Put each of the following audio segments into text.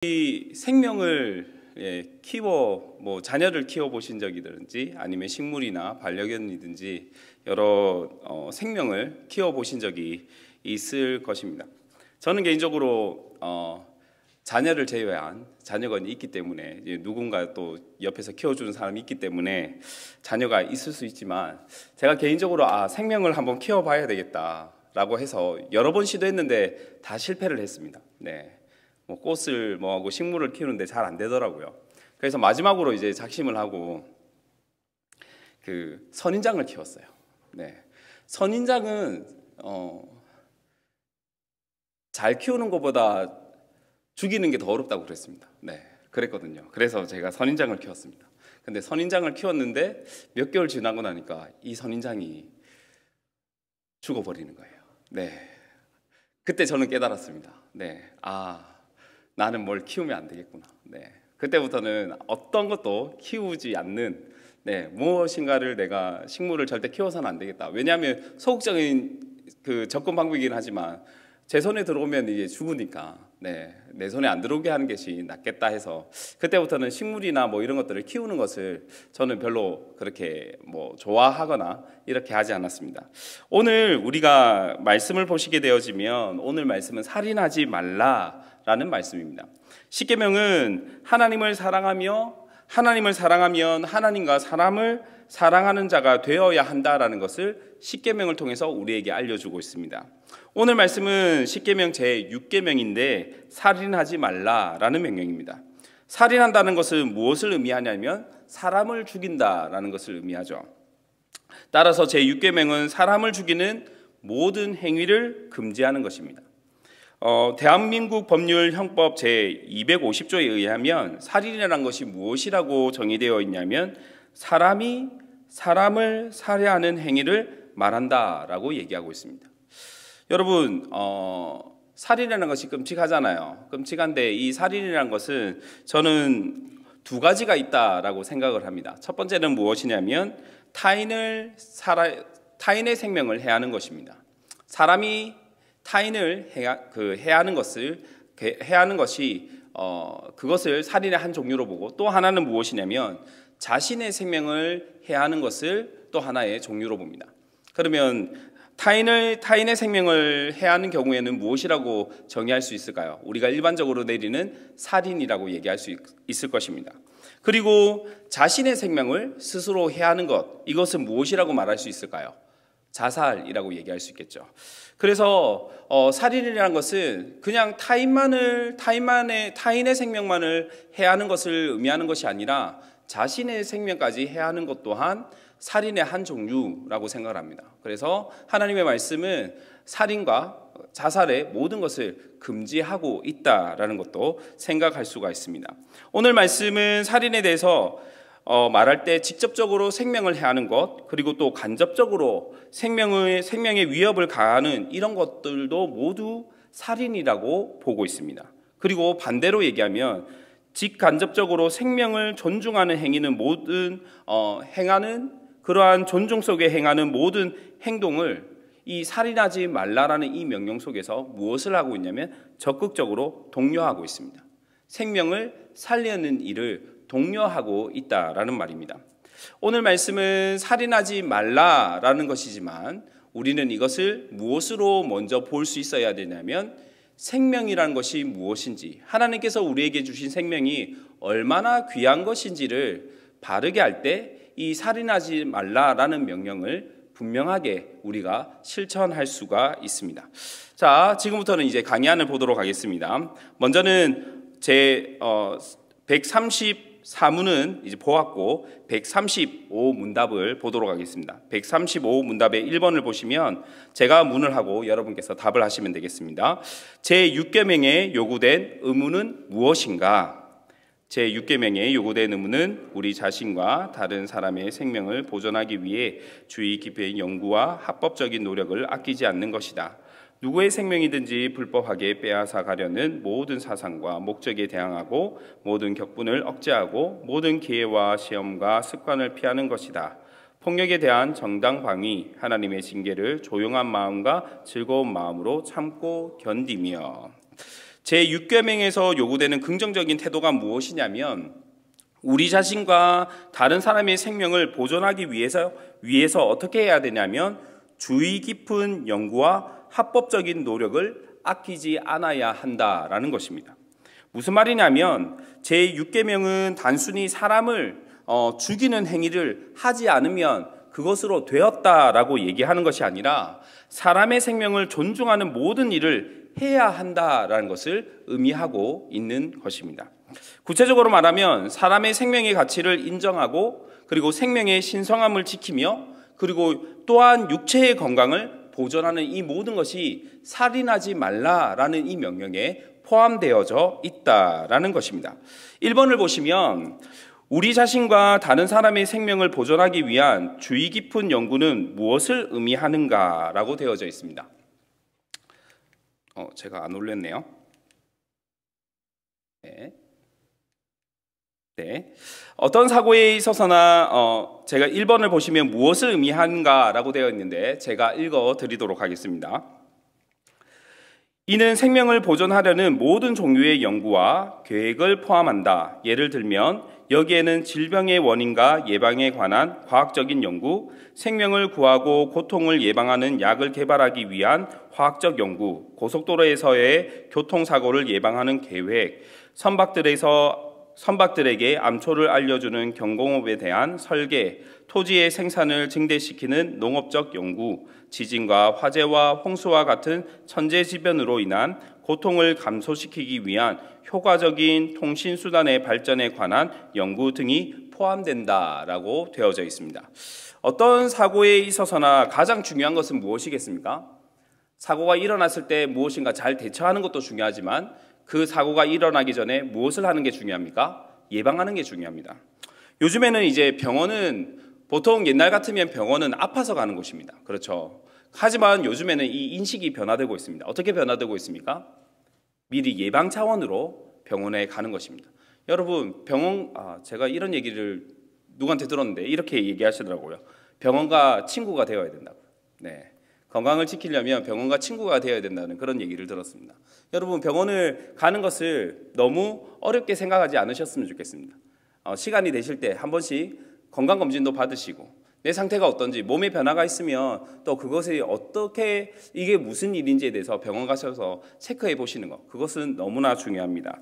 이 생명을 자녀를 키워 보신 적이든지 아니면 식물이나 반려견이든지 여러 생명을 키워 보신 적이 있을 것입니다. 저는 개인적으로 자녀를 제외한 자녀가 있기 때문에 누군가 또 옆에서 키워주는 사람이 있기 때문에 자녀가 있을 수 있지만, 제가 개인적으로 생명을 한번 키워봐야 되겠다라고 해서 여러 번 시도했는데 다 실패를 했습니다. 꽃을 하고 식물을 키우는데 잘 안 되더라고요. 그래서 마지막으로 이제 작심을 하고 선인장을 키웠어요. 선인장은 잘 키우는 것보다 죽이는 게 더 어렵다고 그랬습니다. 그랬거든요. 그래서 제가 선인장을 키웠습니다. 근데 선인장을 키웠는데 몇 개월 지나고 나니까 이 선인장이 죽어버리는 거예요. 그때 저는 깨달았습니다. 나는 뭘 키우면 안 되겠구나. 그때부터는 어떤 것도 키우지 않는 무엇인가를 내가 식물을 절대 키워서는 안 되겠다. 왜냐하면 소극적인 접근 방법이긴 하지만 제 손에 들어오면 이게 죽으니까 내 손에 안 들어오게 하는 것이 낫겠다 해서 그때부터는 식물이나 이런 것들을 키우는 것을 저는 별로 그렇게 좋아하거나 이렇게 하지 않았습니다. 오늘 우리가 말씀을 보시게 되어지면 오늘 말씀은 살인하지 말라라는 말씀입니다. 십계명은 하나님을 사랑하면 하나님과 사람을 사랑하는 자가 되어야 한다라는 것을 십계명을 통해서 우리에게 알려주고 있습니다. 오늘 말씀은 십계명 제6계명인데 살인하지 말라라는 명령입니다. 살인한다는 것은 무엇을 의미하냐면 사람을 죽인다라는 것을 의미하죠. 따라서 제6계명은 사람을 죽이는 모든 행위를 금지하는 것입니다. 대한민국 법률 형법 제250조에 의하면 살인이라는 것이 무엇이라고 정의되어 있냐면 사람이 사람을 살해하는 행위를 말한다라고 얘기하고 있습니다. 여러분, 살인이라는 것이 끔찍하잖아요. 끔찍한데 이 살인이라는 것은 저는 두 가지가 있다라고 생각을 합니다. 첫 번째는 무엇이냐면 타인의 생명을 해하는 것입니다. 사람이 타인을 해하는 것이 그것을 살인의 한 종류로 보고, 또 하나는 무엇이냐면 자신의 생명을 해하는 것을 또 하나의 종류로 봅니다. 그러면 타인의 생명을 해하는 경우에는 무엇이라고 정의할 수 있을까요? 우리가 일반적으로 내리는 살인이라고 얘기할 수 있을 것입니다. 그리고 자신의 생명을 스스로 해하는 것, 이것은 무엇이라고 말할 수 있을까요? 자살이라고 얘기할 수 있겠죠. 그래서 살인이라는 것은 그냥 타인의 생명만을 해하는 것을 의미하는 것이 아니라 자신의 생명까지 해하는 것 또한 살인의 한 종류라고 생각을 합니다. 그래서 하나님의 말씀은 살인과 자살의 모든 것을 금지하고 있다라는 것도 생각할 수가 있습니다. 오늘 말씀은 살인에 대해서 말할 때 직접적으로 생명을 해하는 것, 그리고 또 간접적으로 생명의 위협을 가하는 이런 것들도 모두 살인이라고 보고 있습니다. 그리고 반대로 얘기하면 직간접적으로 생명을 존중하는 행위는 그러한 존중 속에 행하는 모든 행동을 이 살인하지 말라라는 이 명령 속에서 무엇을 하고 있냐면 적극적으로 독려하고 있습니다. 생명을 살리는 일을 독려하고 있다라는 말입니다. 오늘 말씀은 살인하지 말라라는 것이지만 우리는 이것을 무엇으로 먼저 볼 수 있어야 되냐면 생명이라는 것이 무엇인지, 하나님께서 우리에게 주신 생명이 얼마나 귀한 것인지를 바르게 할 때 이 살인하지 말라라는 명령을 분명하게 우리가 실천할 수가 있습니다. 자, 지금부터는 이제 강의안을 보도록 하겠습니다. 먼저는 제 134문은 이제 보았고 135 문답을 보도록 하겠습니다. 135 문답의 1번을 보시면 제가 문을 하고 여러분께서 답을 하시면 되겠습니다. 제6계명에 요구된 의무는 무엇인가? 제6계명에 요구된 의무는 우리 자신과 다른 사람의 생명을 보존하기 위해 주의 깊이 연구와 합법적인 노력을 아끼지 않는 것이다. 누구의 생명이든지 불법하게 빼앗아 가려는 모든 사상과 목적에 대항하고 모든 격분을 억제하고 모든 기회와 시험과 습관을 피하는 것이다. 폭력에 대한 정당 방위, 하나님의 징계를 조용한 마음과 즐거운 마음으로 참고 견디며. 제6계명에서 요구되는 긍정적인 태도가 무엇이냐면 우리 자신과 다른 사람의 생명을 보존하기 위해서 어떻게 해야 되냐면 주의 깊은 연구와 합법적인 노력을 아끼지 않아야 한다라는 것입니다. 무슨 말이냐면 제6계명은 단순히 사람을 죽이는 행위를 하지 않으면 그것으로 되었다라고 얘기하는 것이 아니라 사람의 생명을 존중하는 모든 일을 해야 한다라는 것을 의미하고 있는 것입니다. 구체적으로 말하면 사람의 생명의 가치를 인정하고 그리고 생명의 신성함을 지키며 그리고 또한 육체의 건강을 보존하는 이 모든 것이 살인하지 말라라는 이 명령에 포함되어져 있다라는 것입니다. 1번을 보시면 우리 자신과 다른 사람의 생명을 보존하기 위한 주의 깊은 연구는 무엇을 의미하는가라고 되어져 있습니다. 제가 안 올렸네요. 네. 어떤 사고에 있어서나 제가 1번을 보시면 무엇을 의미하는가라고 되어 있는데 제가 읽어 드리도록 하겠습니다. 이는 생명을 보존하려는 모든 종류의 연구와 계획을 포함한다. 예를 들면 여기에는 질병의 원인과 예방에 관한 과학적인 연구, 생명을 구하고 고통을 예방하는 약을 개발하기 위한 화학적 연구, 고속도로에서의 교통사고를 예방하는 계획, 선박들에게 암초를 알려주는 경공업에 대한 설계, 토지의 생산을 증대시키는 농업적 연구, 지진과 화재와 홍수와 같은 천재지변으로 인한 고통을 감소시키기 위한 효과적인 통신수단의 발전에 관한 연구 등이 포함된다라고 되어져 있습니다. 어떤 사고에 있어서나 가장 중요한 것은 무엇이겠습니까? 사고가 일어났을 때 무엇인가 잘 대처하는 것도 중요하지만 그 사고가 일어나기 전에 무엇을 하는 게 중요합니까? 예방하는 게 중요합니다. 요즘에는 이제 병원은 보통 옛날 같으면 병원은 아파서 가는 곳입니다. 그렇죠. 하지만 요즘에는 이 인식이 변화되고 있습니다. 어떻게 변화되고 있습니까? 미리 예방 차원으로 병원에 가는 것입니다. 여러분 제가 이런 얘기를 누구한테 들었는데 이렇게 얘기하시더라고요. 병원과 친구가 되어야 된다고. 네. 건강을 지키려면 병원과 친구가 되어야 된다는 그런 얘기를 들었습니다. 여러분 병원을 가는 것을 너무 어렵게 생각하지 않으셨으면 좋겠습니다. 시간이 되실 때 한 번씩 건강검진도 받으시고 내 상태가 어떤지 몸에 변화가 있으면 또 그것이 어떻게 이게 무슨 일인지에 대해서 병원 가셔서 체크해 보시는 것 그것은 너무나 중요합니다.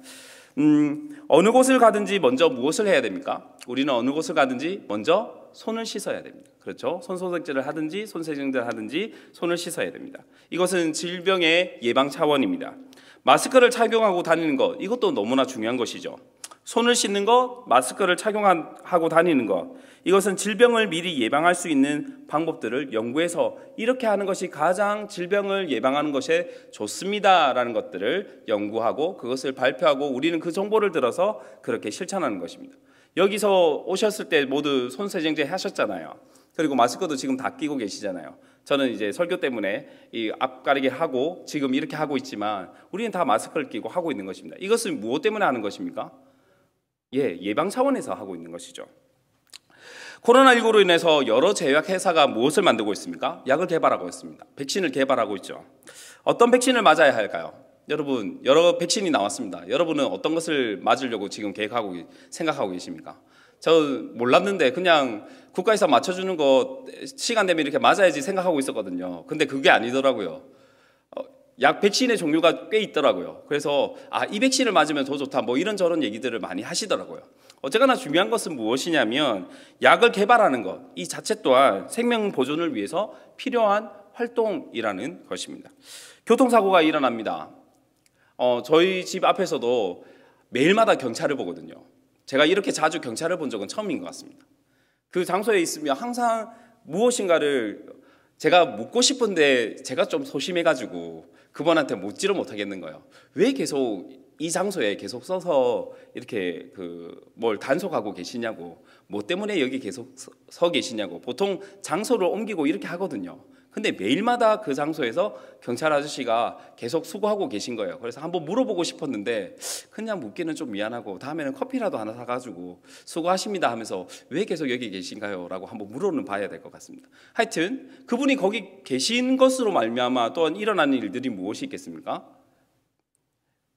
어느 곳을 가든지 먼저 무엇을 해야 됩니까? 우리는 어느 곳을 가든지 먼저 손을 씻어야 됩니다. 그렇죠? 손소독제를 하든지 손세정제를 하든지 손을 씻어야 됩니다. 이것은 질병의 예방 차원입니다. 마스크를 착용하고 다니는 것 이것도 너무나 중요한 것이죠. 손을 씻는 것, 마스크를 착용하고 다니는 것 이것은 질병을 미리 예방할 수 있는 방법들을 연구해서 이렇게 하는 것이 가장 질병을 예방하는 것에 좋습니다라는 것들을 연구하고 그것을 발표하고 우리는 그 정보를 들어서 그렇게 실천하는 것입니다. 여기서 오셨을 때 모두 손세정제 하셨잖아요. 그리고 마스크도 지금 다 끼고 계시잖아요. 저는 이제 설교 때문에 이 앞가리게 하고 지금 이렇게 하고 있지만 우리는 다 마스크를 끼고 하고 있는 것입니다. 이것은 무엇 때문에 하는 것입니까? 예방 차원에서 하고 있는 것이죠. 코로나19로 인해서 여러 제약회사가 무엇을 만들고 있습니까? 약을 개발하고 있습니다. 백신을 개발하고 있죠. 어떤 백신을 맞아야 할까요? 여러분 여러 백신이 나왔습니다. 여러분은 어떤 것을 맞으려고 지금 생각하고 계십니까? 저 몰랐는데 그냥 국가에서 맞춰주는 거 시간 되면 이렇게 맞아야지 생각하고 있었거든요. 근데 그게 아니더라고요. 약 백신의 종류가 꽤 있더라고요. 그래서 이 백신을 맞으면 더 좋다 뭐 이런저런 얘기들을 많이 하시더라고요. 어쨌거나 중요한 것은 무엇이냐면 약을 개발하는 것 이 자체 또한 생명 보존을 위해서 필요한 활동이라는 것입니다. 교통사고가 일어납니다. 저희 집 앞에서도 매일마다 경찰을 보거든요. 제가 이렇게 자주 경찰을 본 적은 처음인 것 같습니다. 그 장소에 있으면 항상 무엇인가를 제가 묻고 싶은데 제가 좀 소심해가지고 그분한테 묻지를 못하겠는 거예요. 왜 계속 이 장소에 계속 서서 이렇게 뭘 단속하고 계시냐고, 뭐 때문에 여기 계속 서 계시냐고. 보통 장소를 옮기고 이렇게 하거든요. 근데 매일마다 그 장소에서 경찰 아저씨가 계속 수고하고 계신 거예요. 그래서 한번 물어보고 싶었는데 그냥 묻기는 좀 미안하고 다음에는 커피라도 하나 사가지고 수고하십니다 하면서 왜 계속 여기 계신가요? 라고 한번 물어는 봐야 될 것 같습니다. 하여튼 그분이 거기 계신 것으로 말미암아 또한 일어나는 일들이 무엇이 있겠습니까?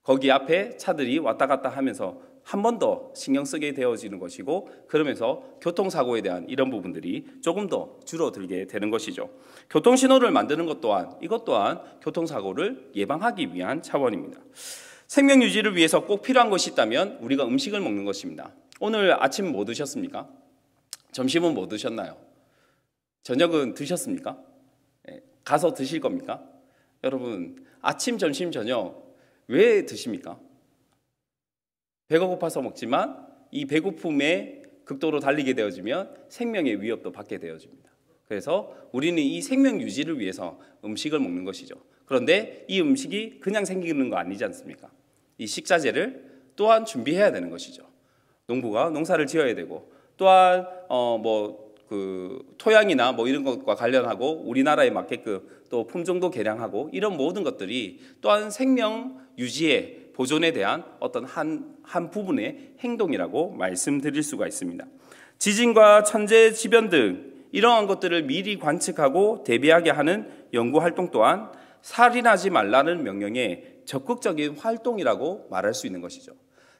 거기 앞에 차들이 왔다 갔다 하면서 한 번 더 신경 쓰게 되어지는 것이고, 그러면서 교통사고에 대한 이런 부분들이 조금 더 줄어들게 되는 것이죠. 교통신호를 만드는 것 또한, 이것 또한 교통사고를 예방하기 위한 차원입니다. 생명 유지를 위해서 꼭 필요한 것이 있다면 우리가 음식을 먹는 것입니다. 오늘 아침 뭐 드셨습니까? 점심은 뭐 드셨나요? 저녁은 드셨습니까? 가서 드실 겁니까? 여러분, 아침, 점심, 저녁 왜 드십니까? 배가 고파서 먹지만 이 배고픔에 극도로 달리게 되어지면 생명의 위협도 받게 되어집니다. 그래서 우리는 이 생명 유지를 위해서 음식을 먹는 것이죠. 그런데 이 음식이 그냥 생기는 거 아니지 않습니까? 이 식자재를 또한 준비해야 되는 것이죠. 농부가 농사를 지어야 되고, 또한 토양이나 이런 것과 관련하고 우리나라에 맞게끔 또 품종도 개량하고, 이런 모든 것들이 또한 생명 유지에 보존에 대한 어떤 한 부분의 행동이라고 말씀드릴 수가 있습니다. 지진과 천재지변 등 이러한 것들을 미리 관측하고 대비하게 하는 연구활동 또한 살인하지 말라는 명령의 적극적인 활동이라고 말할 수 있는 것이죠.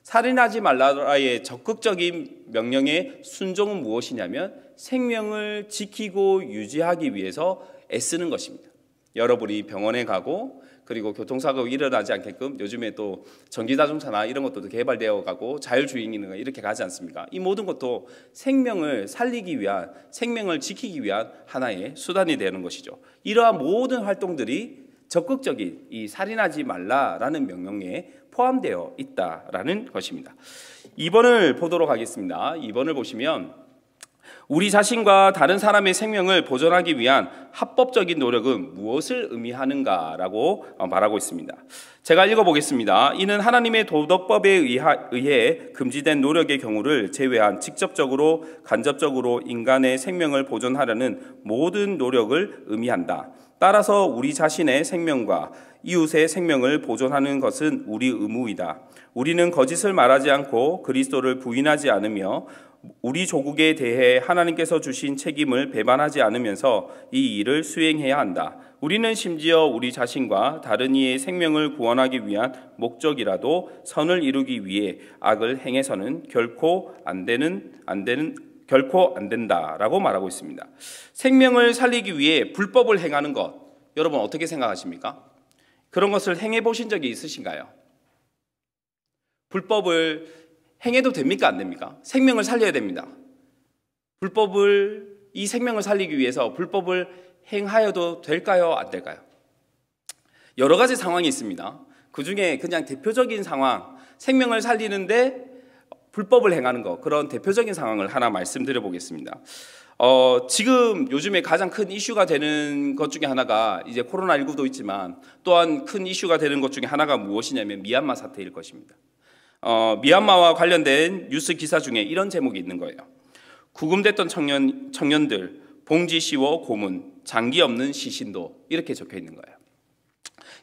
살인하지 말라의 적극적인 명령의 순종은 무엇이냐면 생명을 지키고 유지하기 위해서 애쓰는 것입니다. 여러분이 병원에 가고, 그리고 교통사고가 일어나지 않게끔 요즘에 또 전기자동차나 이런 것도 개발되어 가고 자율주행이나 이렇게 가지 않습니까? 이 모든 것도 생명을 살리기 위한, 생명을 지키기 위한 하나의 수단이 되는 것이죠. 이러한 모든 활동들이 적극적인 이 살인하지 말라라는 명령에 포함되어 있다라는 것입니다. 2번을 보도록 하겠습니다. 2번을 보시면 우리 자신과 다른 사람의 생명을 보존하기 위한 합법적인 노력은 무엇을 의미하는가라고 말하고 있습니다. 제가 읽어보겠습니다. 이는 하나님의 도덕법에 의해 금지된 노력의 경우를 제외한 직접적으로 간접적으로 인간의 생명을 보존하려는 모든 노력을 의미한다. 따라서 우리 자신의 생명과 이웃의 생명을 보존하는 것은 우리 의무이다. 우리는 거짓을 말하지 않고 그리스도를 부인하지 않으며 우리 조국에 대해 하나님께서 주신 책임을 배반하지 않으면서 이 일을 수행해야 한다. 우리는 심지어 우리 자신과 다른 이의 생명을 구원하기 위한 목적이라도 선을 이루기 위해 악을 행해서는 결코 안 된다라고 말하고 있습니다. 생명을 살리기 위해 불법을 행하는 것, 여러분 어떻게 생각하십니까? 그런 것을 행해 보신 적이 있으신가요? 불법을 행해도 됩니까? 안 됩니까? 생명을 살려야 됩니다. 이 생명을 살리기 위해서 불법을 행하여도 될까요? 안 될까요? 여러 가지 상황이 있습니다. 그 중에 그냥 대표적인 상황, 생명을 살리는데 불법을 행하는 것, 그런 대표적인 상황을 하나 말씀드려 보겠습니다. 지금 요즘에 가장 큰 이슈가 되는 것 중에 하나가 이제 코로나19도 있지만, 또한 큰 이슈가 되는 것 중에 하나가 무엇이냐면 미얀마 사태일 것입니다. 미얀마와 관련된 뉴스 기사 중에 이런 제목이 있는 거예요. 구금됐던 청년들 봉지 씌워 고문, 장기 없는 시신도, 이렇게 적혀 있는 거예요.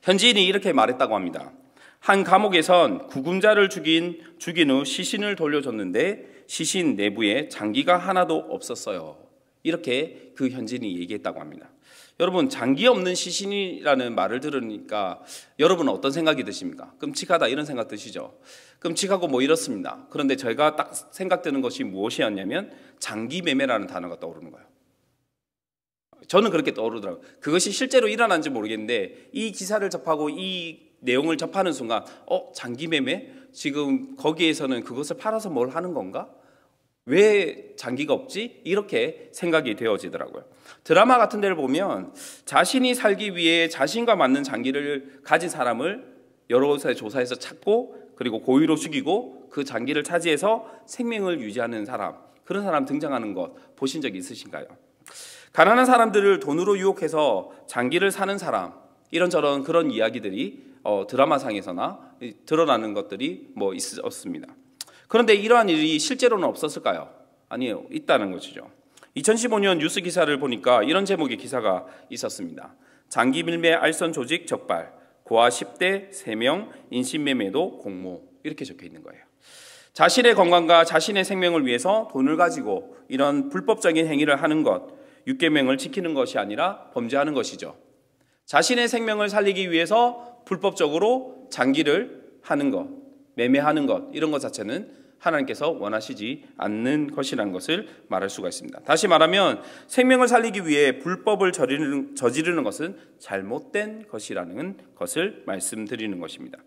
현지인이 이렇게 말했다고 합니다. 한 감옥에선 구금자를 죽인 후 시신을 돌려줬는데 시신 내부에 장기가 하나도 없었어요. 이렇게 그 현지인이 얘기했다고 합니다. 여러분, 장기 없는 시신이라는 말을 들으니까 여러분은 어떤 생각이 드십니까? 끔찍하다, 이런 생각 드시죠? 끔찍하고 이렇습니다. 그런데 저희가 딱 생각드는 것이 무엇이었냐면 장기 매매라는 단어가 떠오르는 거예요. 저는 그렇게 떠오르더라고요. 그것이 실제로 일어난지 모르겠는데 이 기사를 접하고 이 내용을 접하는 순간 장기 매매? 지금 거기에서는 그것을 팔아서 뭘 하는 건가? 왜 장기가 없지? 이렇게 생각이 되어지더라고요. 드라마 같은 데를 보면 자신이 살기 위해 자신과 맞는 장기를 가진 사람을 여러 곳에 조사해서 찾고, 그리고 고의로 죽이고 그 장기를 차지해서 생명을 유지하는 사람, 그런 사람 등장하는 것 보신 적 있으신가요? 가난한 사람들을 돈으로 유혹해서 장기를 사는 사람, 이런저런 그런 이야기들이 드라마상에서나 드러나는 것들이 있었습니다. 그런데 이러한 일이 실제로는 없었을까요? 아니에요. 있다는 것이죠. 2015년 뉴스 기사를 보니까 이런 제목의 기사가 있었습니다. 장기 밀매 알선 조직 적발, 고아 10대 3명 인신매매도 공모, 이렇게 적혀 있는 거예요. 자신의 건강과 자신의 생명을 위해서 돈을 가지고 이런 불법적인 행위를 하는 것, 6계명을 지키는 것이 아니라 범죄하는 것이죠. 자신의 생명을 살리기 위해서 불법적으로 장기를 하는 것, 매매하는 것, 이런 것 자체는 하나님께서 원하시지 않는 것이라는 것을 말할 수가 있습니다. 다시 말하면 생명을 살리기 위해 불법을 저지르는 것은 잘못된 것이라는 것을 말씀드리는 것입니다.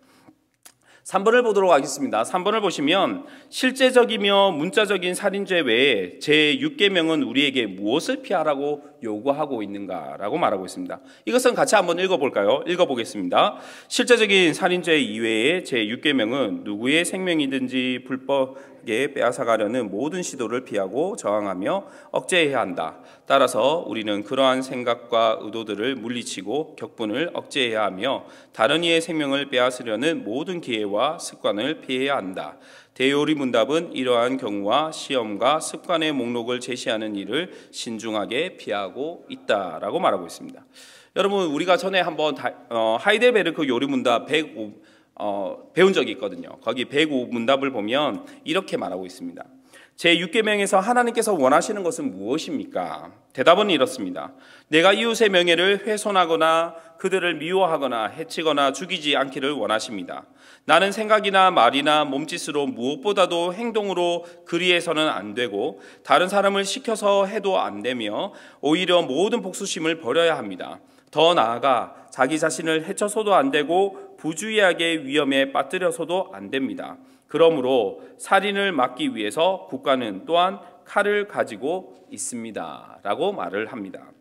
3번을 보도록 하겠습니다. 3번을 보시면 실제적이며 문자적인 살인죄 외에 제6계명은 우리에게 무엇을 피하라고 요구하고 있는가라고 말하고 있습니다. 이것은 같이 한번 읽어볼까요? 읽어보겠습니다. 실제적인 살인죄 이외에 제6계명은 누구의 생명이든지 불법에 빼앗아가려는 모든 시도를 피하고 저항하며 억제해야 한다. 따라서 우리는 그러한 생각과 의도들을 물리치고 격분을 억제해야 하며 다른 이의 생명을 빼앗으려는 모든 기회와 습관을 피해야 한다. 대요리 문답은 이러한 경우와 시험과 습관의 목록을 제시하는 일을 신중하게 피하고 있다라고 말하고 있습니다. 여러분, 우리가 전에 한번 하이델베르크 요리 문답 105 배운 적이 있거든요. 거기 105 문답을 보면 이렇게 말하고 있습니다. 제6계명에서 하나님께서 원하시는 것은 무엇입니까? 대답은 이렇습니다. 내가 이웃의 명예를 훼손하거나 그들을 미워하거나 해치거나 죽이지 않기를 원하십니다. 나는 생각이나 말이나 몸짓으로 무엇보다도 행동으로 그리해서는 안 되고 다른 사람을 시켜서 해도 안 되며 오히려 모든 복수심을 버려야 합니다. 더 나아가 자기 자신을 해쳐서도 안 되고 부주의하게 위험에 빠뜨려서도 안 됩니다. 그러므로 살인을 막기 위해서 국가는 또한 칼을 가지고 있습니다. 라고 말을 합니다.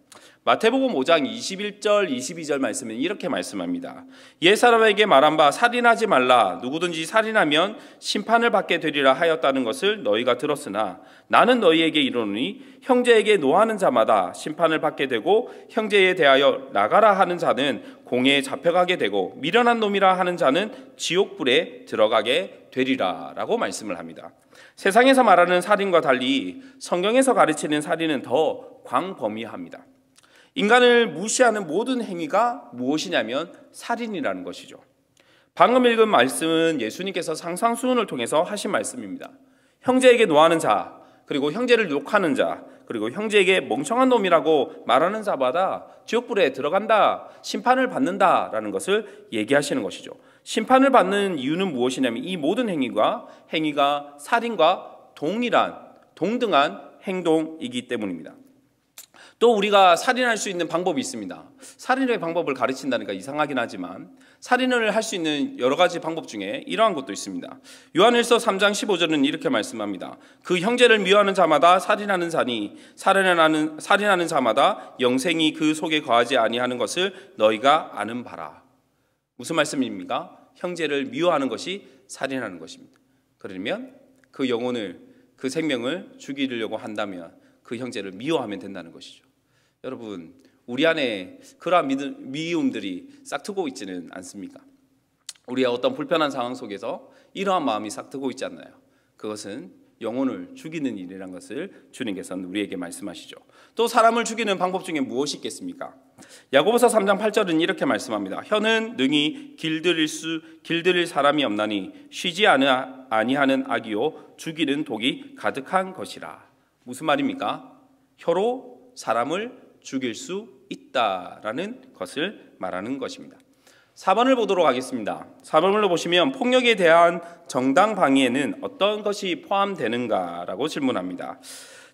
마태복음 5장 21절 22절 말씀은 이렇게 말씀합니다. 옛사람에게 말한 바 살인하지 말라. 누구든지 살인하면 심판을 받게 되리라 하였다는 것을 너희가 들었으나 나는 너희에게 이르노니 형제에게 노하는 자마다 심판을 받게 되고 형제에 대하여 나가라 하는 자는 공회에 잡혀가게 되고 미련한 놈이라 하는 자는 지옥불에 들어가게 되리라 라고 말씀을 합니다. 세상에서 말하는 살인과 달리 성경에서 가르치는 살인은 더 광범위합니다. 인간을 무시하는 모든 행위가 무엇이냐면 살인이라는 것이죠. 방금 읽은 말씀은 예수님께서 상상수훈을 통해서 하신 말씀입니다. 형제에게 노하는 자, 그리고 형제를 욕하는 자, 그리고 형제에게 멍청한 놈이라고 말하는 자마다 지옥불에 들어간다, 심판을 받는다라는 것을 얘기하시는 것이죠. 심판을 받는 이유는 무엇이냐면 이 모든 행위가 살인과 동등한 행동이기 때문입니다. 또 우리가 살인할 수 있는 방법이 있습니다. 살인의 방법을 가르친다니까 이상하긴 하지만 살인을 할 수 있는 여러 가지 방법 중에 이러한 것도 있습니다. 요한일서 3장 15절은 이렇게 말씀합니다. 그 형제를 미워하는 자마다 살인하는 자니 살인하는 자마다 영생이 그 속에 거하지 아니하는 것을 너희가 아는 바라. 무슨 말씀입니까? 형제를 미워하는 것이 살인하는 것입니다. 그러면 그 영혼을, 그 생명을 죽이려고 한다면 그 형제를 미워하면 된다는 것이죠. 여러분, 우리 안에 그러한 미움들이 싹트고 있지는 않습니까? 우리의 어떤 불편한 상황 속에서 이러한 마음이 싹트고 있지 않나요? 그것은 영혼을 죽이는 일이라는 것을 주님께서는 우리에게 말씀하시죠. 또 사람을 죽이는 방법 중에 무엇이 있겠습니까? 야고보서 3장 8절은 이렇게 말씀합니다. 혀는 능히 길들일 사람이 없나니 쉬지 아니하는 악이요 죽이는 독이 가득한 것이라. 무슨 말입니까? 혀로 사람을 죽일 수 있다라는 것을 말하는 것입니다. 4번을 보도록 하겠습니다. 4번을 보시면 폭력에 대한 정당 방위에는 어떤 것이 포함되는가라고 질문합니다.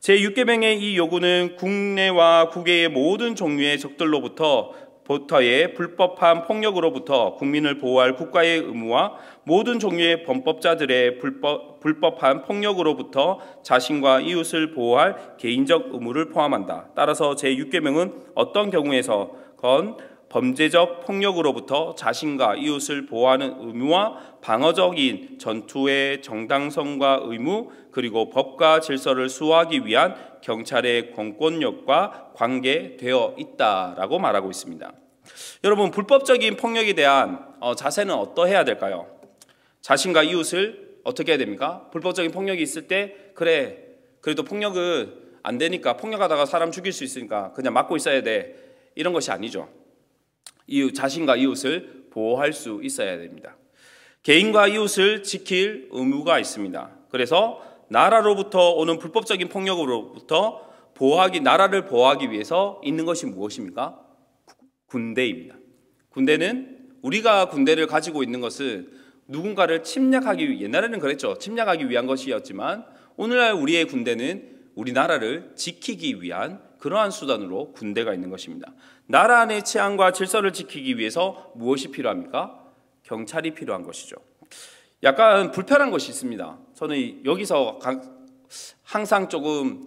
제6계명의 이 요구는 국내와 국외의 모든 종류의 적들로부터의 불법한 폭력으로부터 국민을 보호할 국가의 의무와 모든 종류의 범법자들의 불법한 폭력으로부터 자신과 이웃을 보호할 개인적 의무를 포함한다. 따라서 제6계명은 어떤 경우에서건 범죄적 폭력으로부터 자신과 이웃을 보호하는 의무와 방어적인 전투의 정당성과 의무, 그리고 법과 질서를 수호하기 위한 경찰의 권권력과 관계되어 있다라고 말하고 있습니다. 여러분, 불법적인 폭력에 대한 자세는 어떠해야 될까요? 자신과 이웃을 어떻게 해야 됩니까? 불법적인 폭력이 있을 때 그래도 폭력은 안 되니까, 폭력하다가 사람 죽일 수 있으니까 그냥 막고 있어야 돼, 이런 것이 아니죠. 자신과 이웃을 보호할 수 있어야 됩니다. 개인과 이웃을 지킬 의무가 있습니다. 그래서 나라로부터 오는 불법적인 폭력으로부터 나라를 보호하기 위해서 있는 것이 무엇입니까? 군대입니다. 군대는, 우리가 군대를 가지고 있는 것은 누군가를 침략하기 위해, 옛날에는 그랬죠. 침략하기 위한 것이었지만 오늘날 우리의 군대는 우리나라를 지키기 위한 그러한 수단으로 군대가 있는 것입니다. 나라 안의 치안과 질서를 지키기 위해서 무엇이 필요합니까? 경찰이 필요한 것이죠. 약간 불편한 것이 있습니다. 저는 여기서 항상 조금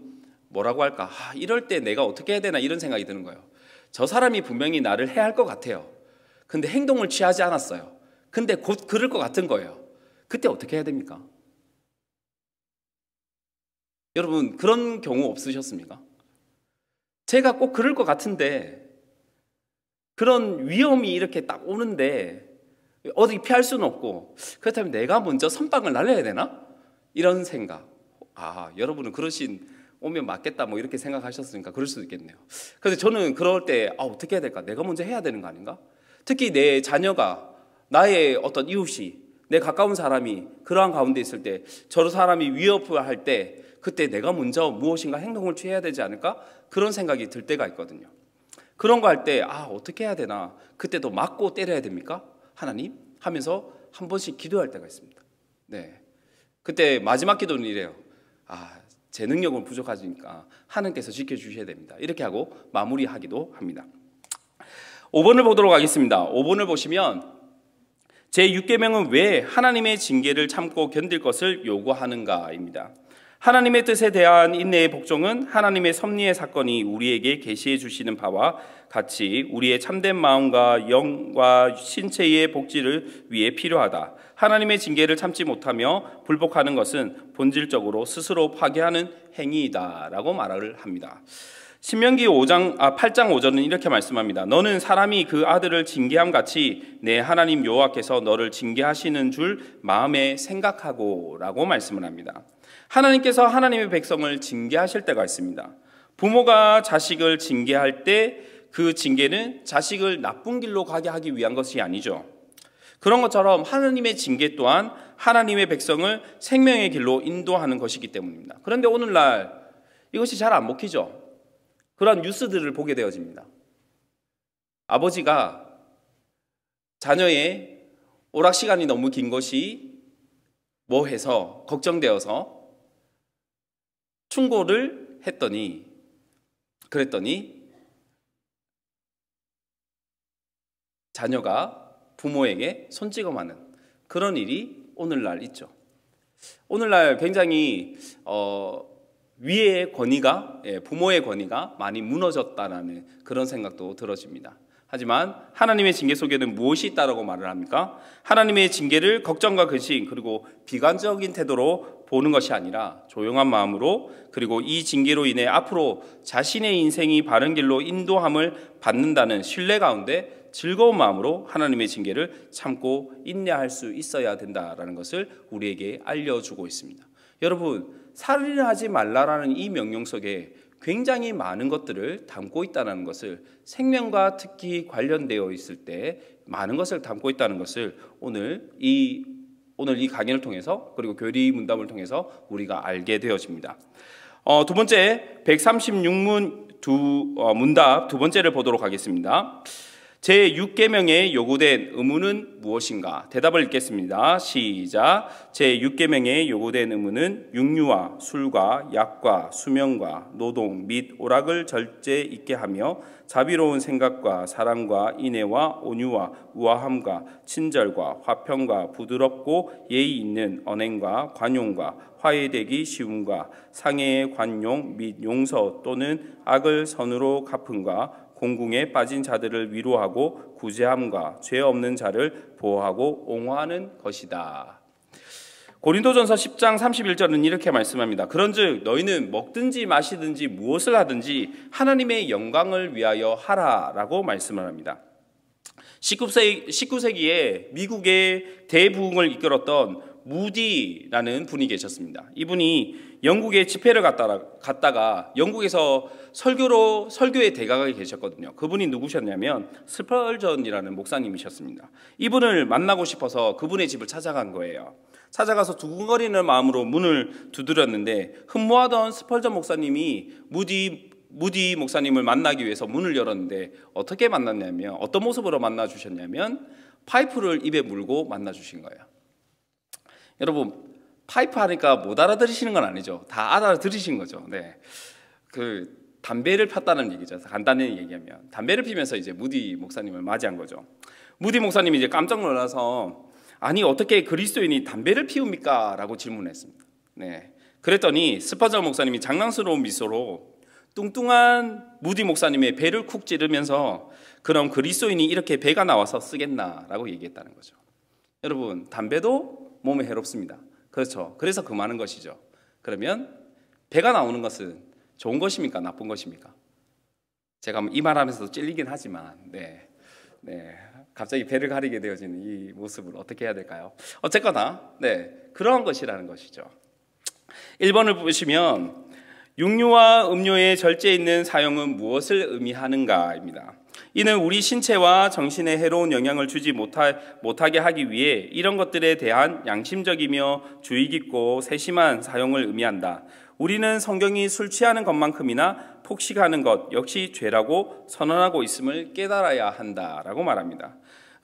뭐라고 할까, 이럴 때 내가 어떻게 해야 되나 이런 생각이 드는 거예요. 저 사람이 분명히 나를 해야 할 것 같아요. 근데 행동을 취하지 않았어요. 근데 곧 그럴 것 같은 거예요. 그때 어떻게 해야 됩니까? 여러분 그런 경우 없으셨습니까? 제가 꼭 그럴 것 같은데 그런 위험이 이렇게 딱 오는데 어디 피할 수는 없고, 그렇다면 내가 먼저 선빵을 날려야 되나? 이런 생각. 여러분은 오면 맞겠다 뭐 이렇게 생각하셨으니까 그럴 수도 있겠네요. 그래서 저는 그럴 때 어떻게 해야 될까? 내가 먼저 해야 되는 거 아닌가? 특히 내 자녀가, 나의 어떤 이웃이, 내 가까운 사람이 그러한 가운데 있을 때, 저런 사람이 위협할 때 그때 내가 먼저 무엇인가 행동을 취해야 되지 않을까? 그런 생각이 들 때가 있거든요. 그런 거 할 때 어떻게 해야 되나? 그때도 맞고 때려야 됩니까? 하나님? 하면서 한 번씩 기도할 때가 있습니다. 네. 그때 마지막 기도는 이래요. 제 능력은 부족하니까 하나님께서 지켜주셔야 됩니다. 이렇게 하고 마무리하기도 합니다. 5번을 보도록 하겠습니다. 5번을 보시면 제6계명은 왜 하나님의 징계를 참고 견딜 것을 요구하는가입니다. 하나님의 뜻에 대한 인내의 복종은 하나님의 섭리의 사건이 우리에게 계시해 주시는 바와 같이 우리의 참된 마음과 영과 신체의 복지를 위해 필요하다. 하나님의 징계를 참지 못하며 불복하는 것은 본질적으로 스스로 파괴하는 행위이다라고 말을 합니다. 신명기 8장 5절은 이렇게 말씀합니다. 너는 사람이 그 아들을 징계함 같이 내 하나님 여호와께서 너를 징계하시는 줄 마음에 생각하고 라고 말씀을 합니다. 하나님께서 하나님의 백성을 징계하실 때가 있습니다. 부모가 자식을 징계할 때 그 징계는 자식을 나쁜 길로 가게 하기 위한 것이 아니죠. 그런 것처럼 하나님의 징계 또한 하나님의 백성을 생명의 길로 인도하는 것이기 때문입니다. 그런데 오늘날 이것이 잘 안 먹히죠. 그런 뉴스들을 보게 되어집니다. 아버지가 자녀의 오락 시간이 너무 긴 것이 뭐해서 걱정되어서 충고를 그랬더니 자녀가 부모에게 손찌검하는 그런 일이 오늘날 있죠. 오늘날 굉장히 위의 권위가, 부모의 권위가 많이 무너졌다는 그런 생각도 들어집니다. 하지만 하나님의 징계 속에는 무엇이 있다라고 말을 합니까? 하나님의 징계를 걱정과 근심 그리고 비관적인 태도로 보는 것이 아니라 조용한 마음으로, 그리고 이 징계로 인해 앞으로 자신의 인생이 바른 길로 인도함을 받는다는 신뢰 가운데 즐거운 마음으로 하나님의 징계를 참고 인내할 수 있어야 된다라는 것을 우리에게 알려주고 있습니다. 여러분, 살인을 하지 말라라는 이 명령 속에 굉장히 많은 것들을 담고 있다는 것을, 생명과 특히 관련되어 있을 때 많은 것을 담고 있다는 것을 오늘 이 강연을 통해서, 그리고 교리 문답을 통해서 우리가 알게 되어집니다. 두 번째 136문 문답 두 번째를 보도록 하겠습니다. 제6계명에 요구된 의무는 무엇인가? 대답을 읽겠습니다. 시작. 제6계명에 요구된 의무는 육류와 술과 약과 수명과 노동 및 오락을 절제 있게 하며 자비로운 생각과 사랑과 인애와 온유와 우아함과 친절과 화평과 부드럽고 예의 있는 언행과 관용과 화해되기 쉬움과 상해의 관용 및 용서 또는 악을 선으로 갚음과 공궁에 빠진 자들을 위로하고 구제함과 죄 없는 자를 보호하고 옹호하는 것이다. 고린도전서 10장 31절은 이렇게 말씀합니다. 그런즉 너희는 먹든지 마시든지 무엇을 하든지 하나님의 영광을 위하여 하라라고 말씀을 합니다. 19세기에 미국의 대부흥을 이끌었던 무디라는 분이 계셨습니다. 이분이 영국에 집회를 갔다가 영국에서 설교의 대가가 계셨거든요. 그분이 누구셨냐면 스펄전이라는 목사님이셨습니다. 이분을 만나고 싶어서 그분의 집을 찾아간 거예요. 찾아가서 두근거리는 마음으로 문을 두드렸는데 흠모하던 스펄전 목사님이 무디 목사님을 만나기 위해서 문을 열었는데 어떻게 만났냐면, 어떤 모습으로 만나 주셨냐면 파이프를 입에 물고 만나 주신 거예요. 여러분 파이프 하니까 못 알아들으시는 건 아니죠. 다 알아들으신 거죠. 네, 그 담배를 폈다는 얘기죠. 간단히 얘기하면 담배를 피면서 이제 무디 목사님을 맞이한 거죠. 무디 목사님이 이제 깜짝 놀라서 아니 어떻게 그리스도인이 담배를 피웁니까? 라고 질문했습니다. 네, 그랬더니 스퍼전 목사님이 장난스러운 미소로 뚱뚱한 무디 목사님의 배를 쿡 찌르면서 그럼 그리스도인이 이렇게 배가 나와서 쓰겠나라고 얘기했다는 거죠. 여러분 담배도 몸에 해롭습니다. 그렇죠. 그래서 금하는 것이죠. 그러면 배가 나오는 것은 좋은 것입니까? 나쁜 것입니까? 제가 이 말하면서도 찔리긴 하지만 네, 갑자기 배를 가리게 되어지는 이 모습을 어떻게 해야 될까요? 어쨌거나 네, 그러한 것이라는 것이죠. 1번을 보시면 육류와 음료의 절제에 있는 사용은 무엇을 의미하는가입니다. 이는 우리 신체와 정신에 해로운 영향을 주지 못하게 하기 위해 이런 것들에 대한 양심적이며 주의 깊고 세심한 사용을 의미한다. 우리는 성경이 술 취하는 것만큼이나 폭식하는 것 역시 죄라고 선언하고 있음을 깨달아야 한다라고 말합니다.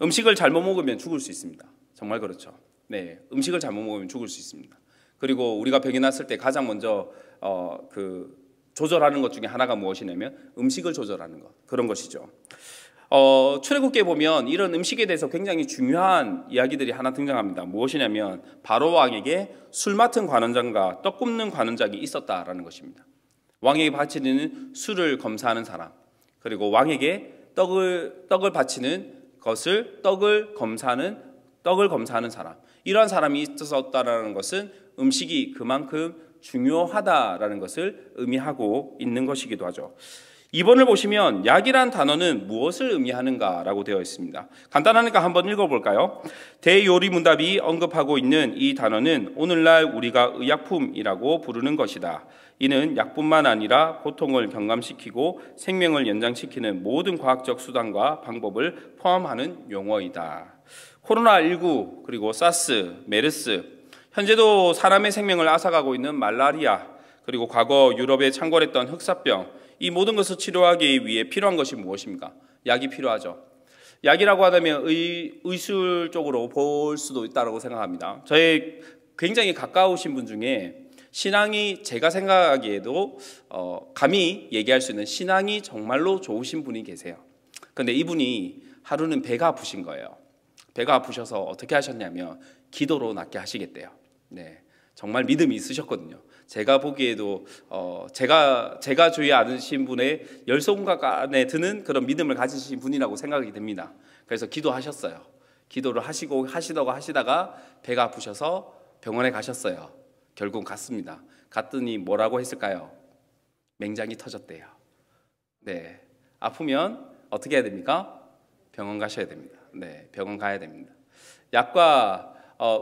음식을 잘못 먹으면 죽을 수 있습니다. 정말 그렇죠. 네, 음식을 잘못 먹으면 죽을 수 있습니다. 그리고 우리가 병이 났을 때 가장 먼저 조절하는 것 중에 하나가 무엇이냐면 음식을 조절하는 것, 그런 것이죠. 출애굽기에 보면 이런 음식에 대해서 굉장히 중요한 이야기들이 하나 등장합니다. 무엇이냐면 바로 왕에게 술 맡은 관원장과 떡 굽는 관원장이 있었다라는 것입니다. 왕에게 바치는 술을 검사하는 사람, 그리고 왕에게 떡을 바치는 것을 떡을 검사하는 사람, 이러한 사람이 있었다라는 것은 음식이 그만큼 중요하다라는 것을 의미하고 있는 것이기도 하죠. 2번을 보시면 약이란 단어는 무엇을 의미하는가라고 되어 있습니다. 간단하니까 한번 읽어볼까요? 대요리문답이 언급하고 있는 이 단어는 오늘날 우리가 의약품이라고 부르는 것이다. 이는 약뿐만 아니라 고통을 경감시키고 생명을 연장시키는 모든 과학적 수단과 방법을 포함하는 용어이다. 코로나19 그리고 사스, 메르스, 현재도 사람의 생명을 앗아가고 있는 말라리아, 그리고 과거 유럽에 창궐했던 흑사병, 이 모든 것을 치료하기 위해 필요한 것이 무엇입니까? 약이 필요하죠. 약이라고 하다면 의술 쪽으로 볼 수도 있다고 생각합니다. 저의 굉장히 가까우신 분 중에 신앙이 제가 생각하기에도 감히 얘기할 수 있는 신앙이 정말로 좋으신 분이 계세요. 그런데 이분이 하루는 배가 아프신 거예요. 배가 아프셔서 어떻게 하셨냐면 기도로 낫게 하시겠대요. 네, 정말 믿음이 있으셨거든요. 제가 보기에도 제가 주위 아는 분의 10손가락 안에 드는 그런 믿음을 가지신 분이라고 생각이 됩니다. 그래서 기도하셨어요. 기도를 하시다가 배가 아프셔서 병원에 가셨어요. 결국 갔습니다. 갔더니 뭐라고 했을까요? 맹장이 터졌대요. 네, 아프면 어떻게 해야 됩니까? 병원 가셔야 됩니다. 네, 병원 가야 됩니다. 약과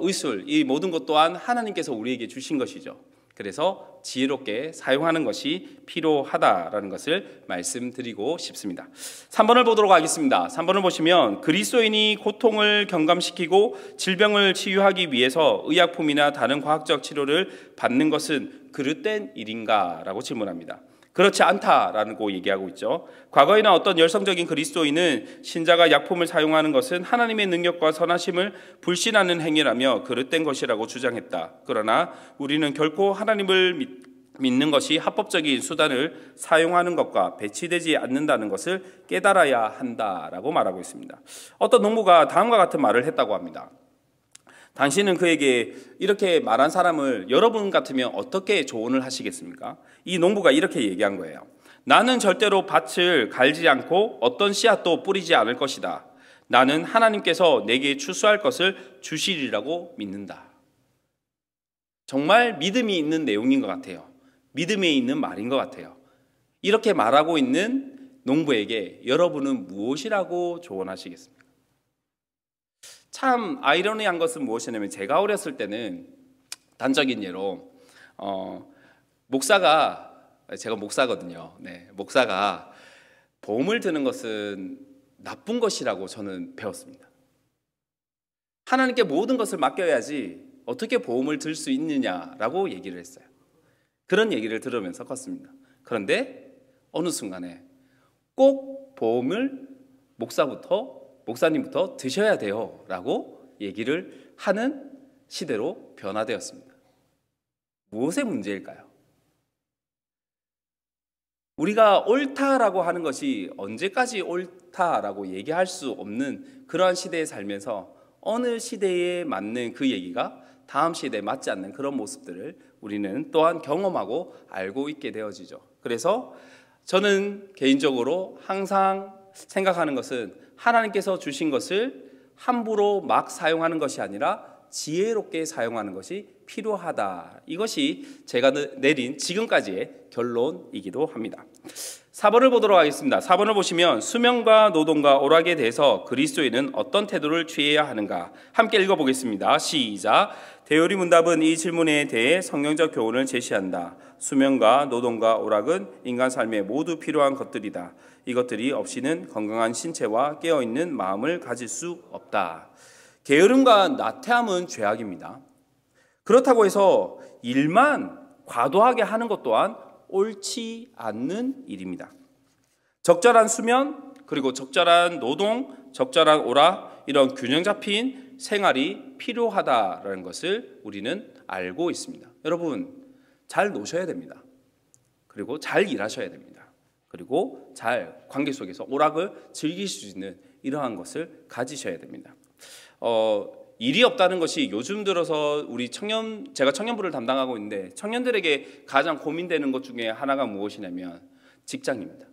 의술, 이 모든 것 또한 하나님께서 우리에게 주신 것이죠. 그래서 지혜롭게 사용하는 것이 필요하다라는 것을 말씀드리고 싶습니다. 3번을 보도록 하겠습니다. 3번을 보시면 그리스도인이 고통을 경감시키고 질병을 치유하기 위해서 의약품이나 다른 과학적 치료를 받는 것은 그릇된 일인가? 라고 질문합니다. 그렇지 않다라고 얘기하고 있죠. 과거에는 어떤 열성적인 그리스도인은 신자가 약품을 사용하는 것은 하나님의 능력과 선하심을 불신하는 행위라며 그릇된 것이라고 주장했다. 그러나 우리는 결코 하나님을 믿는 것이 합법적인 수단을 사용하는 것과 배치되지 않는다는 것을 깨달아야 한다라고 말하고 있습니다. 어떤 농부가 다음과 같은 말을 했다고 합니다. 당신은 그에게 이렇게 말한 사람을 여러분 같으면 어떻게 조언을 하시겠습니까? 이 농부가 이렇게 얘기한 거예요. 나는 절대로 밭을 갈지 않고 어떤 씨앗도 뿌리지 않을 것이다. 나는 하나님께서 내게 추수할 것을 주시리라고 믿는다. 정말 믿음이 있는 내용인 것 같아요. 믿음에 있는 말인 것 같아요. 이렇게 말하고 있는 농부에게 여러분은 무엇이라고 조언하시겠습니까? 참 아이러니한 것은 무엇이냐면 제가 어렸을 때는 단적인 예로 제가 목사거든요. 네, 목사가 보험을 드는 것은 나쁜 것이라고 저는 배웠습니다. 하나님께 모든 것을 맡겨야지 어떻게 보험을 들 수 있느냐라고 얘기를 했어요. 그런 얘기를 들으면서 컸습니다. 그런데 어느 순간에 꼭 보험을 목사님부터 드셔야 돼요 라고 얘기를 하는 시대로 변화되었습니다. 무엇의 문제일까요? 우리가 옳다라고 하는 것이 언제까지 옳다라고 얘기할 수 없는 그러한 시대에 살면서 어느 시대에 맞는 그 얘기가 다음 시대에 맞지 않는 그런 모습들을 우리는 또한 경험하고 알고 있게 되어지죠. 그래서 저는 개인적으로 항상 생각하는 것은 하나님께서 주신 것을 함부로 막 사용하는 것이 아니라 지혜롭게 사용하는 것이 필요하다. 이것이 제가 내린 지금까지의 결론이기도 합니다. 4번을 보도록 하겠습니다. 4번을 보시면 수명과 노동과 오락에 대해서 그리스도인은 어떤 태도를 취해야 하는가 함께 읽어보겠습니다. 시작. 대요리 문답은 이 질문에 대해 성경적 교훈을 제시한다. 수명과 노동과 오락은 인간 삶에 모두 필요한 것들이다. 이것들이 없이는 건강한 신체와 깨어있는 마음을 가질 수 없다. 게으름과 나태함은 죄악입니다. 그렇다고 해서 일만 과도하게 하는 것 또한 옳지 않는 일입니다. 적절한 수면, 그리고 적절한 노동, 적절한 오락, 이런 균형 잡힌 생활이 필요하다라는 것을 우리는 알고 있습니다. 여러분, 잘 노셔야 됩니다. 그리고 잘 일하셔야 됩니다. 그리고 잘 관계 속에서 오락을 즐길 수 있는 이러한 것을 가지셔야 됩니다. 일이 없다는 것이 요즘 들어서 제가 청년부를 담당하고 있는데 청년들에게 가장 고민되는 것 중에 하나가 무엇이냐면 직장입니다.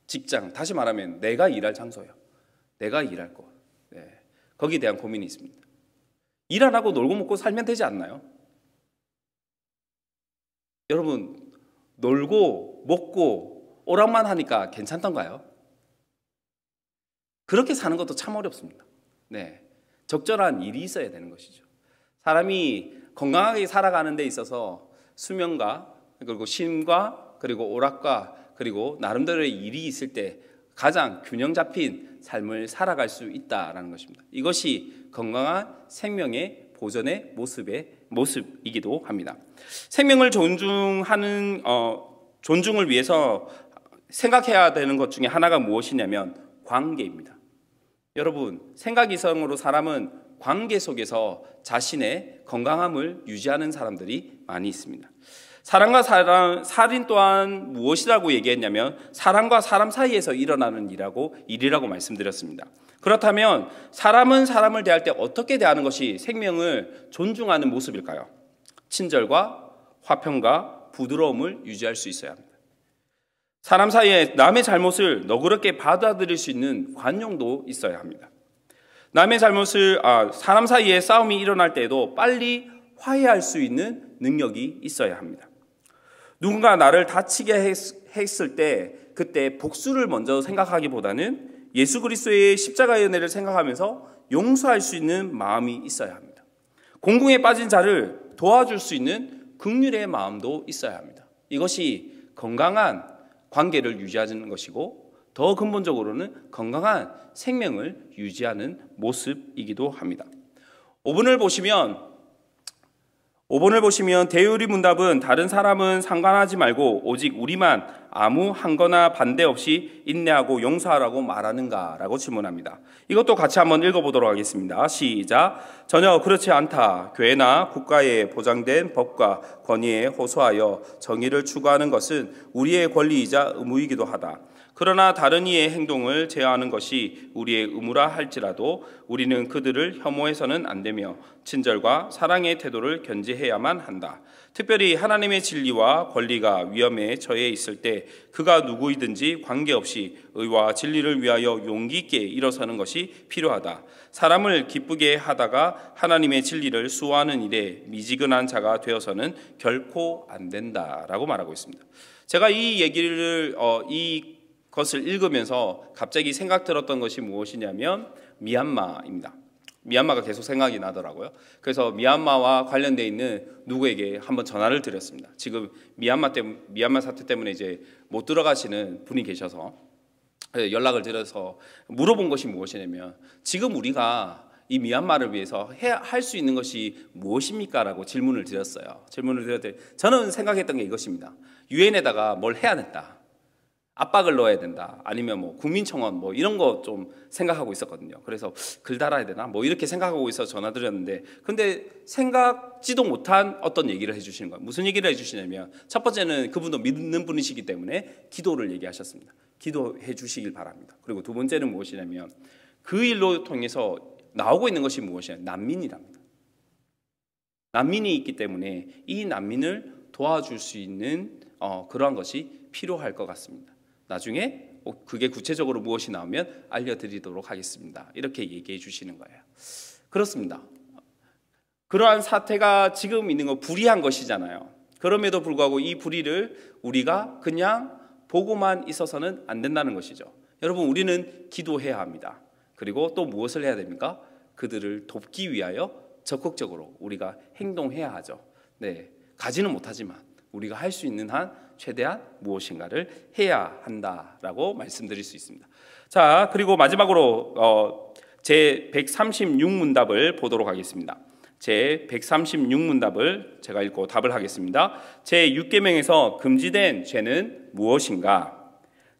직장, 다시 말하면 내가 일할 장소예요. 내가 일할 곳. 네. 거기에 대한 고민이 있습니다. 일 안 하고 놀고 먹고 살면 되지 않나요? 여러분, 놀고 먹고 오락만 하니까 괜찮던가요? 그렇게 사는 것도 참 어렵습니다. 네. 적절한 일이 있어야 되는 것이죠. 사람이 건강하게 살아가는 데 있어서 수면과 그리고 쉼과 그리고 오락과 그리고 나름대로의 일이 있을 때 가장 균형 잡힌 삶을 살아갈 수 있다라는 것입니다. 이것이 건강한 생명의 보존의 모습이기도 합니다. 생명을 존중을 위해서 생각해야 되는 것 중에 하나가 무엇이냐면 관계입니다. 여러분, 생각 이상으로 사람은 관계 속에서 자신의 건강함을 유지하는 사람들이 많이 있습니다. 사람과 살인 또한 무엇이라고 얘기했냐면 사람과 사람 사이에서 일어나는 일이라고 말씀드렸습니다. 그렇다면 사람은 사람을 대할 때 어떻게 대하는 것이 생명을 존중하는 모습일까요? 친절과 화평과 부드러움을 유지할 수 있어야 합니다. 사람 사이에 남의 잘못을 너그럽게 받아들일 수 있는 관용도 있어야 합니다. 사람 사이에 싸움이 일어날 때에도 빨리 화해할 수 있는 능력이 있어야 합니다. 누군가 나를 다치게 했을 때 그때 복수를 먼저 생각하기보다는 예수 그리스도의 십자가의 은혜를 생각하면서 용서할 수 있는 마음이 있어야 합니다. 공궁에 빠진 자를 도와줄 수 있는 긍휼의 마음도 있어야 합니다. 이것이 건강한 관계를 유지하는 것이고 더 근본적으로는 건강한 생명을 유지하는 모습이기도 합니다. 5번을 보시면 대요리 문답은 다른 사람은 상관하지 말고 오직 우리만 아무 한거나 반대 없이 인내하고 용서하라고 말하는가라고 질문합니다. 이것도 같이 한번 읽어보도록 하겠습니다. 시작. 전혀 그렇지 않다. 교회나 국가에 보장된 법과 권위에 호소하여 정의를 추구하는 것은 우리의 권리이자 의무이기도 하다. 그러나 다른 이의 행동을 제어하는 것이 우리의 의무라 할지라도 우리는 그들을 혐오해서는 안 되며 친절과 사랑의 태도를 견지해야만 한다. 특별히 하나님의 진리와 권리가 위험에 처해 있을 때 그가 누구이든지 관계없이 의와 진리를 위하여 용기 있게 일어서는 것이 필요하다. 사람을 기쁘게 하다가 하나님의 진리를 수호하는 일에 미지근한 자가 되어서는 결코 안 된다라고 말하고 있습니다. 제가 이것을 읽으면서 갑자기 생각 들었던 것이 무엇이냐면 미얀마입니다. 미얀마가 계속 생각이 나더라고요. 그래서 미얀마와 관련되어 있는 누구에게 한번 전화를 드렸습니다. 지금 미얀마 사태 때문에 이제 못 들어가시는 분이 계셔서 연락을 드려서 물어본 것이 무엇이냐면 지금 우리가 이 미얀마를 위해서 할 수 있는 것이 무엇입니까? 라고 질문을 드렸어요. 질문을 드렸더니 저는 생각했던 게 이것입니다. 유엔에다가 뭘 해야 된다. 압박을 넣어야 된다. 아니면 뭐 국민청원 뭐 이런 거 좀 생각하고 있었거든요. 그래서 글 달아야 되나 뭐 이렇게 생각하고 있어서 전화 드렸는데, 근데 생각지도 못한 어떤 얘기를 해주시는 거예요. 무슨 얘기를 해주시냐면, 첫 번째는 그분도 믿는 분이시기 때문에 기도를 얘기하셨습니다. 기도해 주시길 바랍니다. 그리고 두 번째는 무엇이냐면, 그 일로 통해서 나오고 있는 것이 무엇이냐, 난민이랍니다. 난민이 있기 때문에 이 난민을 도와줄 수 있는 그러한 것이 필요할 것 같습니다. 나중에 그게 구체적으로 무엇이 나오면 알려드리도록 하겠습니다. 이렇게 얘기해 주시는 거예요. 그렇습니다. 그러한 사태가 지금 있는 거 불의한 것이잖아요. 그럼에도 불구하고 이 불의를 우리가 그냥 보고만 있어서는 안 된다는 것이죠. 여러분, 우리는 기도해야 합니다. 그리고 또 무엇을 해야 됩니까? 그들을 돕기 위하여 적극적으로 우리가 행동해야 하죠. 네, 가지는 못하지만 우리가 할 수 있는 한 최대한 무엇인가를 해야 한다라고 말씀드릴 수 있습니다. 자, 그리고 마지막으로 제 136문답을 보도록 하겠습니다. 제 136문답을 제가 읽고 답을 하겠습니다. 제 6계명에서 금지된 죄는 무엇인가?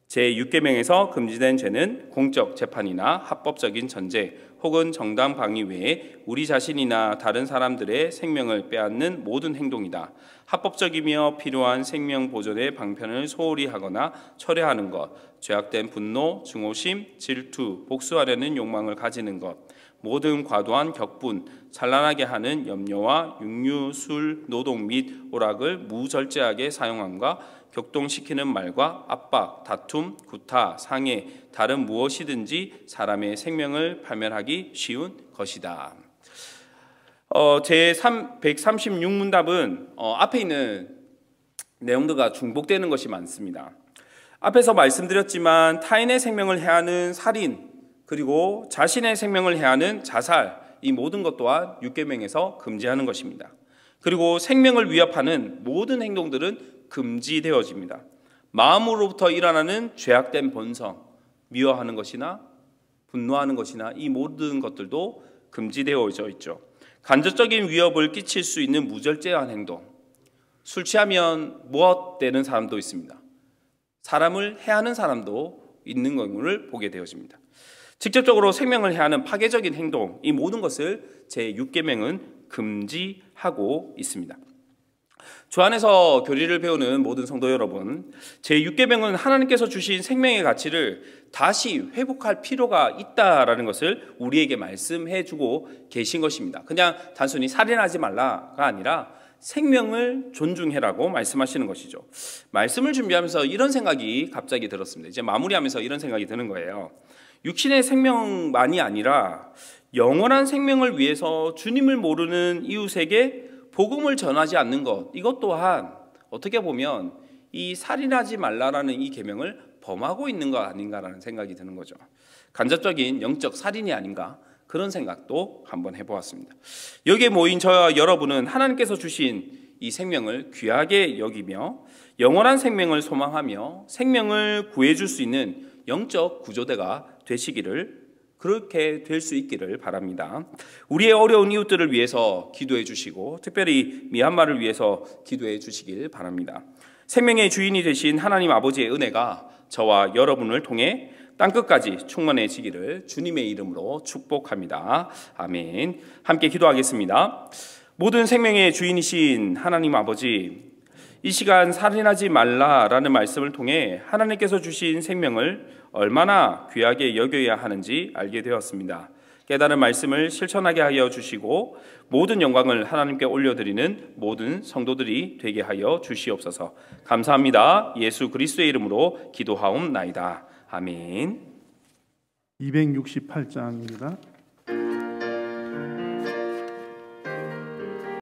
제 6계명에서 금지된 죄는 공적 재판이나 합법적인 전제 혹은 정당 방위 외에 우리 자신이나 다른 사람들의 생명을 빼앗는 모든 행동이다. 합법적이며 필요한 생명 보존의 방편을 소홀히 하거나 철회하는 것, 죄악된 분노, 증오심, 질투, 복수하려는 욕망을 가지는 것, 모든 과도한 격분, 찬란하게 하는 염려와 육류, 술, 노동 및 오락을 무절제하게 사용함과 격동시키는 말과 압박, 다툼, 구타, 상해, 다른 무엇이든지 사람의 생명을 파멸하기 쉬운 것이다. 제 136문답은 앞에 있는 내용들과 중복되는 것이 많습니다. 앞에서 말씀드렸지만 타인의 생명을 해하는 살인, 그리고 자신의 생명을 해하는 자살, 이 모든 것 또한 6계명에서 금지하는 것입니다. 그리고 생명을 위협하는 모든 행동들은 금지되어집니다. 마음으로부터 일어나는 죄악된 본성, 미워하는 것이나 분노하는 것이나 이 모든 것들도 금지되어져 있죠. 간접적인 위협을 끼칠 수 있는 무절제한 행동, 술 취하면 무엇되는 사람도 있습니다. 사람을 해하는 사람도 있는 경우를 보게 되어집니다. 직접적으로 생명을 해하는 파괴적인 행동, 이 모든 것을 제6계명은 금지하고 있습니다. 주 안에서 교리를 배우는 모든 성도 여러분, 제6계명은 하나님께서 주신 생명의 가치를 다시 회복할 필요가 있다라는 것을 우리에게 말씀해 주고 계신 것입니다. 그냥 단순히 살인하지 말라가 아니라 생명을 존중해라고 말씀하시는 것이죠. 말씀을 준비하면서 이런 생각이 갑자기 들었습니다. 이제 마무리하면서 이런 생각이 드는 거예요. 육신의 생명만이 아니라 영원한 생명을 위해서 주님을 모르는 이웃에게 복음을 전하지 않는 것, 이것 또한 어떻게 보면 이 살인하지 말라라는 이 계명을 범하고 있는 것 아닌가라는 생각이 드는 거죠. 간접적인 영적 살인이 아닌가, 그런 생각도 한번 해보았습니다. 여기에 모인 저와 여러분은 하나님께서 주신 이 생명을 귀하게 여기며 영원한 생명을 소망하며 생명을 구해줄 수 있는 영적 구조대가 되시기를, 그렇게 될 수 있기를 바랍니다. 우리의 어려운 이웃들을 위해서 기도해 주시고 특별히 미얀마를 위해서 기도해 주시길 바랍니다. 생명의 주인이 되신 하나님 아버지의 은혜가 저와 여러분을 통해 땅끝까지 충만해지기를 주님의 이름으로 축복합니다. 아멘. 함께 기도하겠습니다. 모든 생명의 주인이신 하나님 아버지, 이 시간 살인하지 말라라는 말씀을 통해 하나님께서 주신 생명을 얼마나 귀하게 여겨야 하는지 알게 되었습니다. 깨달은 말씀을 실천하게 하여 주시고 모든 영광을 하나님께 올려드리는 모든 성도들이 되게 하여 주시옵소서. 감사합니다. 예수 그리스도의 이름으로 기도하옵나이다. 아멘. 268장입니다.